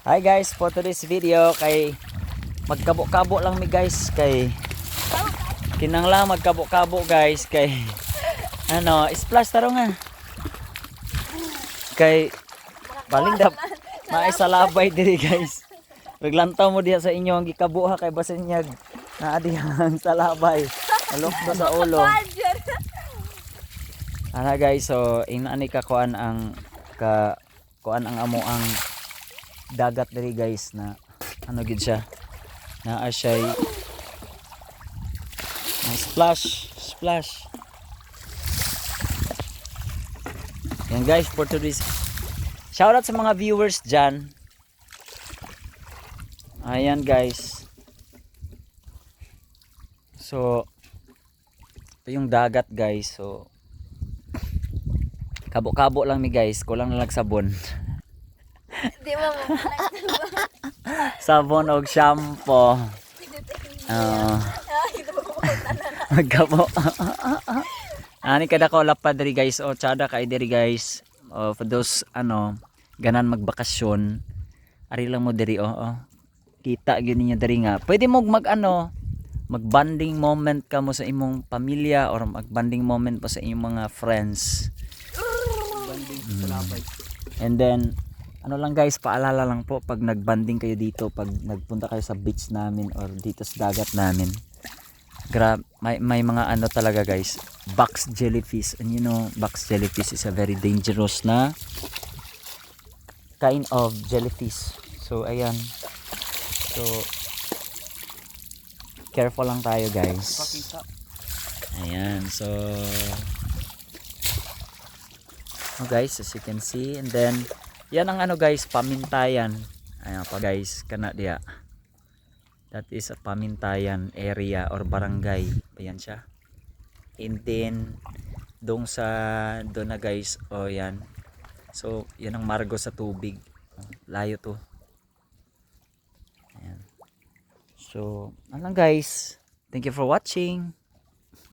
Hi guys, for today's video kay magkabo-kabo lang mi guys kay kinanglang magkabo-kabo guys kay ano, splash taro nga. Kay baling dap maisalabay diri guys. Paglantaw mo diha sa inyo ang gikabo ha kay basin niya naa dihang salabay. Alok do sa ulo. Ana guys, so inaani ka kuan ang amo ang dagat diri guys na ano gid siya na siya splash yan guys for today's shout out sa mga viewers dyan. Ayan guys, so ito yung dagat guys, so kabo-kabo lang mi guys, kulang na lang sabon. Di mo Sabon og shampoo. Magkabo. Ani kada ko lapad diri guys, o tsada kay diri guys. For those ganan magbakasyon. Ari lang mo diri Kita gyud ninyo diri nga. Pwede mo mag-bonding moment ka mo sa imong pamilya or mag-bonding moment pa sa imong mga friends. And then lang guys, paalala lang po pag nagbanding kayo dito, pag nagpunta kayo sa beach namin or dito sa dagat namin, may mga talaga guys, box jellyfish. And you know, box jellyfish is a very dangerous na kind of jellyfish. So ayan, so careful lang tayo guys. Ayan, so guys, as you can see, and then yan ang guys, pamintayan. Ayan pa guys, kana diya. That is a pamintayan area or barangay. Ayan siya. And then doon na guys, yan. So yan ang margo sa tubig. Layo to. Ayan. So, guys. Thank you for watching.